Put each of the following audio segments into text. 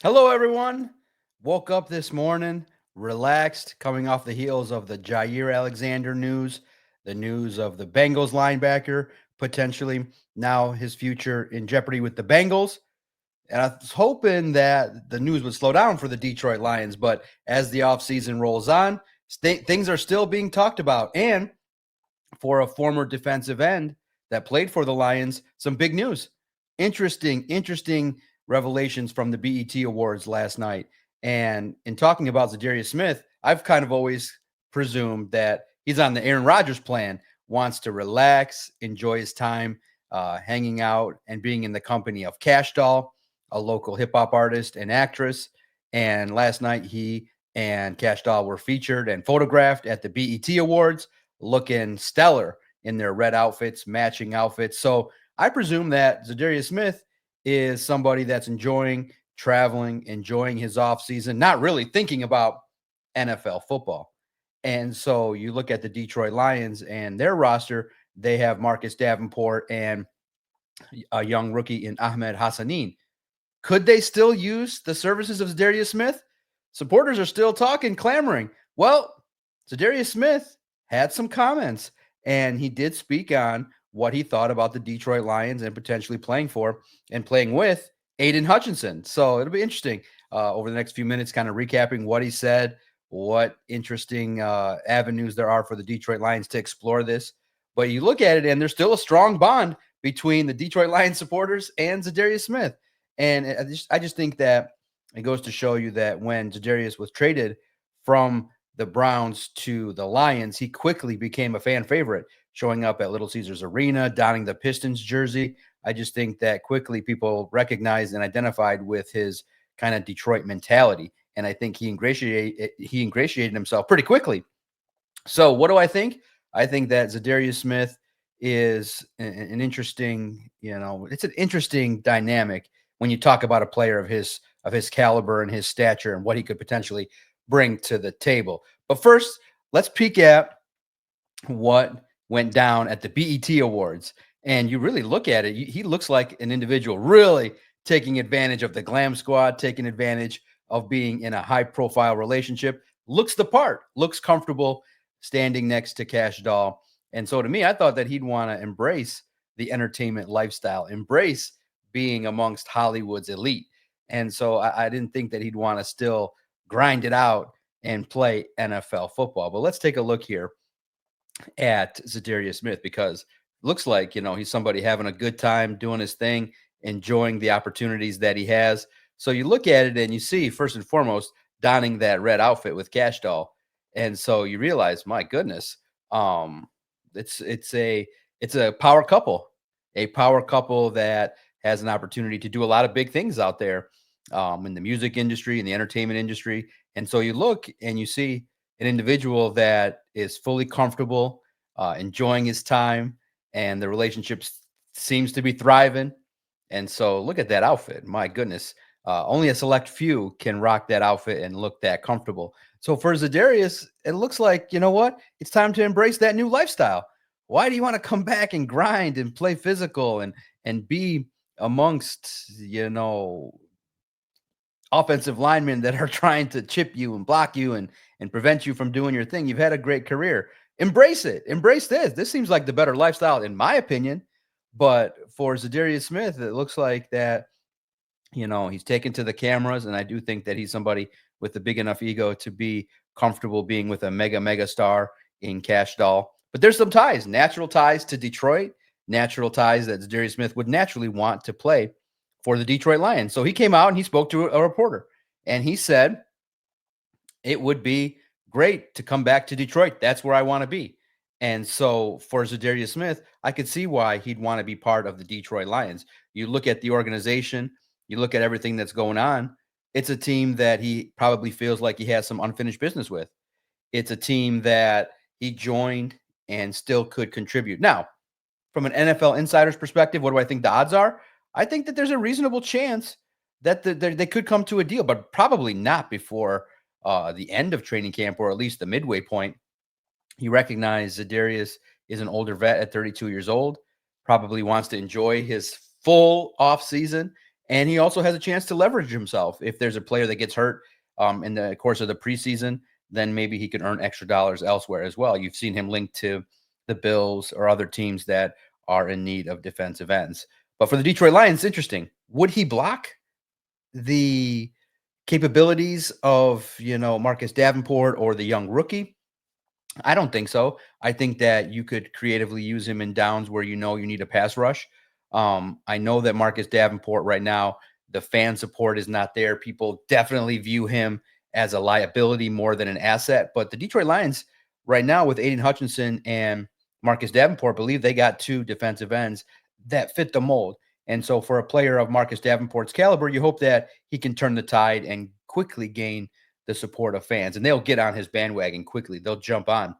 Hello, everyone. Woke up this morning, relaxed, coming off the heels of the Jair Alexander news, the news of the Bengals linebacker potentially now his future in jeopardy with the Bengals. And I was hoping that the news would slow down for the Detroit Lions, but as the offseason rolls on, things are still being talked about. And for a former defensive end that played for the Lions, some big news. Interesting revelations from the BET Awards last night. And in talking about Za'Darius Smith, I've kind of always presumed that he's on the Aaron Rodgers plan, wants to relax, enjoy his time hanging out and being in the company of Cash Doll, a local hip hop artist and actress. And last night, he and Cash Doll were featured and photographed at the BET Awards, looking stellar in their red outfits, matching outfits. So I presume that Za'Darius Smith is somebody that's enjoying traveling, enjoying his offseason, not really thinking about NFL football. And so you look at the Detroit Lions and their roster, they have Marcus Davenport and a young rookie in Ahmed Hassanin. Could they still use the services of Za'Darius Smith? Supporters are still talking, clamoring. Well, Za'Darius Smith had some comments, and he did speak on what he thought about the Detroit Lions and potentially playing for and playing with Aiden Hutchinson. So it'll be interesting over the next few minutes, kind of recapping what he said, what interesting avenues there are for the Detroit Lions to explore this. But you look at it, and there's still a strong bond between the Detroit Lions supporters and Za'Darius Smith. And I just think that it goes to show you that when Za'Darius was traded from the Browns to the Lions, he quickly became a fan favorite, showing up at Little Caesars Arena, donning the Pistons jersey. I just think that quickly people recognized and identified with his kind of Detroit mentality. And I think he ingratiated himself pretty quickly. So what do I think? I think that Za'Darius Smith is an interesting, it's an interesting dynamic when you talk about a player of his caliber and his stature and what he could potentially bring to the table. But first, let's peek at what went down at the BET Awards. And you really look at it, he looks like an individual really taking advantage of the glam squad, taking advantage of being in a high profile relationship. Looks the part, looks comfortable standing next to Cash Doll. And so to me, I thought that he'd want to embrace the entertainment lifestyle, embrace being amongst Hollywood's elite. And so I didn't think that he'd want to still grind it out and play NFL football. But let's take a look here at Za'Darius Smith because looks like, he's somebody having a good time doing his thing, enjoying the opportunities that he has. So you look at it and you see, first and foremost, donning that red outfit with Cash Doll. And so you realize, my goodness, um, it's a a power couple that has an opportunity to do a lot of big things out there in the music industry, in the entertainment industry. And so you look and you see an individual that is fully comfortable, enjoying his time, and the relationship seems to be thriving. And so look at that outfit. My goodness. Only a select few can rock that outfit and look that comfortable. So for Za'Darius, it looks like, you know what? It's time to embrace that new lifestyle. Why do you want to come back and grind and play physical and be amongst, offensive linemen that are trying to chip you and block you and prevent you from doing your thing? You've had a great career. Embrace it. Embrace this. This seems like the better lifestyle, in my opinion. But for Za'Darius Smith, it looks like that he's taken to the cameras, and I do think that he's somebody with a big enough ego to be comfortable being with a mega star in Cash Doll. But there's some ties, natural ties to Detroit, natural ties that Za'Darius Smith would naturally want to play for the Detroit Lions. So he came out and he spoke to a reporter, and he said it would be great to come back to Detroit. That's where I want to be. And so for Za'Darius Smith, I could see why he'd want to be part of the Detroit Lions. You look at the organization, you look at everything that's going on. It's a team that he probably feels like he has some unfinished business with. It's a team that he joined and still could contribute. Now, from an NFL insider's perspective, what do I think the odds are? I think that there's a reasonable chance that they could come to a deal, but probably not before the end of training camp or at least the midway point. You recognize Za'Darius is an older vet at 32 years old, probably wants to enjoy his full off season And he also has a chance to leverage himself. If there's a player that gets hurt in the course of the preseason, then maybe he could earn extra dollars elsewhere as well. You've seen him linked to the Bills or other teams that are in need of defensive ends. But for the Detroit Lions, it's interesting. Would he block the capabilities of, Marcus Davenport or the young rookie? I don't think so. I think that you could creatively use him in downs where you need a pass rush. I know that Marcus Davenport right now, the fan support is not there. People definitely view him as a liability more than an asset. But the Detroit Lions right now with Aiden Hutchinson and Marcus Davenport believe they got two defensive ends that fit the mold. And so for a player of Marcus Davenport's caliber, you hope that he can turn the tide and quickly gain the support of fans. And they'll get on his bandwagon quickly. They'll jump on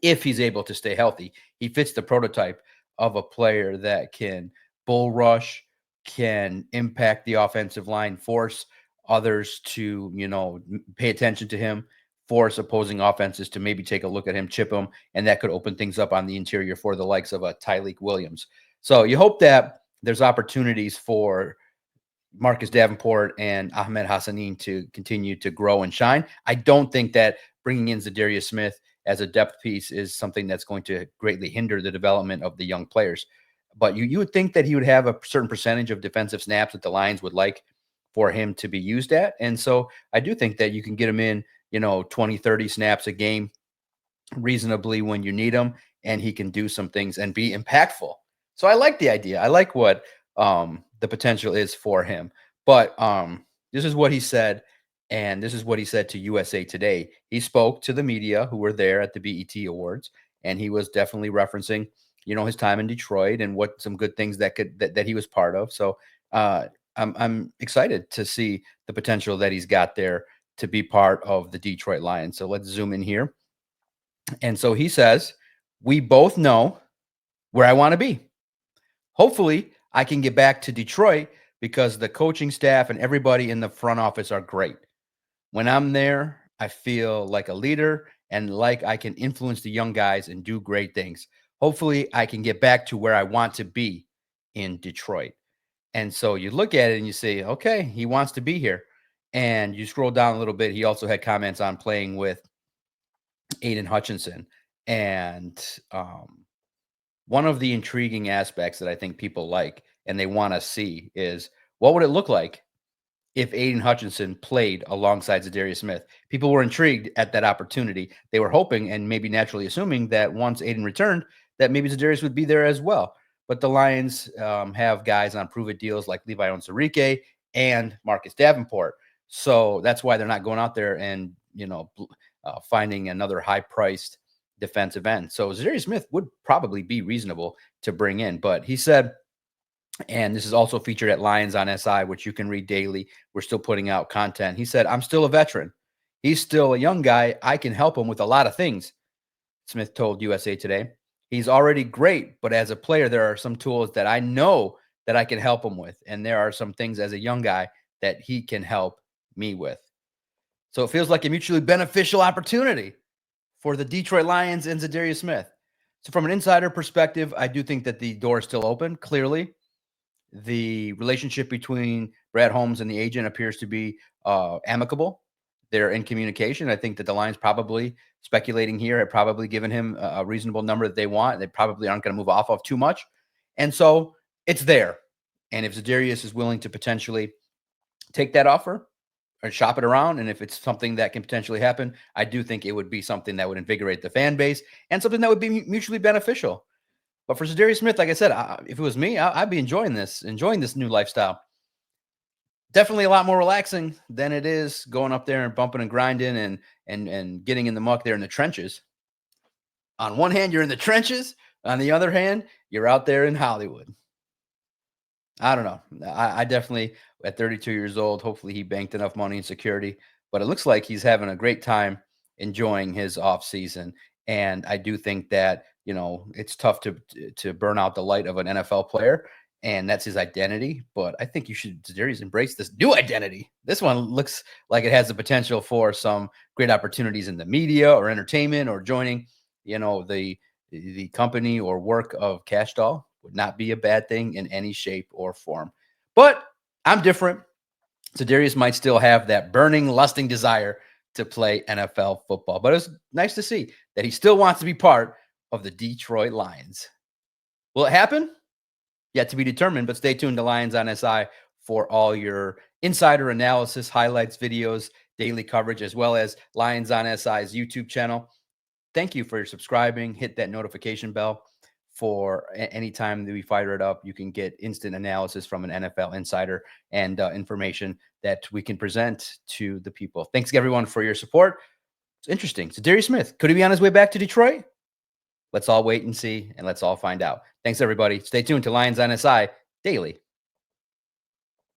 if he's able to stay healthy. He fits the prototype of a player that can bull rush, can impact the offensive line, force others to, pay attention to him, force opposing offenses to maybe take a look at him, chip him, and that could open things up on the interior for the likes of a Tyleek Williams. So you hope that there's opportunities for Marcus Davenport and Ahmed Hassanin to continue to grow and shine. I don't think that bringing in Za'Darius Smith as a depth piece is something that's going to greatly hinder the development of the young players. But you would think that he would have a certain percentage of defensive snaps that the Lions would like for him to be used at. And so I do think that you can get him in, 20, 30 snaps a game reasonably when you need him, and he can do some things and be impactful. So I like the idea. I like what the potential is for him. But this is what he said, and this is what he said to USA Today. He spoke to the media who were there at the BET Awards, and he was definitely referencing, his time in Detroit and what some good things that he was part of. So I'm excited to see the potential that he's got there to be part of the Detroit Lions. So let's zoom in here. And so he says, we both know where I want to be. Hopefully, I can get back to Detroit because the coaching staff and everybody in the front office are great. When I'm there, I feel like a leader and like I can influence the young guys and do great things. Hopefully, I can get back to where I want to be in Detroit. And so you look at it and you say, okay, he wants to be here. And you scroll down a little bit. He also had comments on playing with Aiden Hutchinson. And one of the intriguing aspects that I think people like and they want to see is what would it look like if Aiden Hutchinson played alongside Za'Darius Smith? People were intrigued at that opportunity. They were hoping and maybe naturally assuming that once Aiden returned, that maybe Za'Darius would be there as well. But the Lions have guys on prove-it deals like Levi Onwuzurike and Marcus Davenport. So that's why they're not going out there and, finding another high-priced defensive end. So Za'Darius Smith would probably be reasonable to bring in. But he said, and this is also featured at Lions on SI, which you can read daily. We're still putting out content. He said, I'm still a veteran. He's still a young guy. I can help him with a lot of things, Smith told USA Today. He's already great, but as a player, there are some tools that I know that I can help him with. And there are some things as a young guy that he can help me with. So it feels like a mutually beneficial opportunity for the Detroit Lions and Za'Darius Smith. So from an insider perspective, I do think that the door is still open. Clearly, the relationship between Brad Holmes and the agent appears to be amicable. They're in communication. I think that the Lions probably speculating here have probably given him a reasonable number that they want. They probably aren't going to move off of too much. And so it's there. And if Za'Darius is willing to potentially take that offer or shop it around, and if it's something that can potentially happen, I do think it would be something that would invigorate the fan base and something that would be mutually beneficial. But for Za'Darius Smith, like I said, if it was me, I'd be enjoying this new lifestyle. Definitely a lot more relaxing than it is going up there and bumping and grinding and getting in the muck there in the trenches. On one hand, you're in the trenches. On the other hand, you're out there in Hollywood. I don't know. I definitely, at 32 years old, hopefully he banked enough money in security, but it looks like he's having a great time enjoying his off season. And I do think that, it's tough to burn out the light of an NFL player, and that's his identity. But I think you should, Darius, embrace this new identity. This one looks like it has the potential for some great opportunities in the media or entertainment or joining, the company or work of Cash Doll would not be a bad thing in any shape or form. But I'm different. Za'Darius might still have that burning, lusting desire to play NFL football, but it's nice to see that he still wants to be part of the Detroit Lions. Will it happen? Yet to be determined, but stay tuned to Lions on SI for all your insider analysis, highlights, videos, daily coverage, as well as Lions on SI's YouTube channel. Thank you for subscribing. Hit that notification bell for any time that we fire it up. You can get instant analysis from an NFL insider and information that we can present to the people. Thanks everyone for your support. It's interesting. So Za'Darius Smith, could he be on his way back to Detroit? Let's all wait and see, and let's all find out. Thanks, everybody. Stay tuned to Lions on SI daily.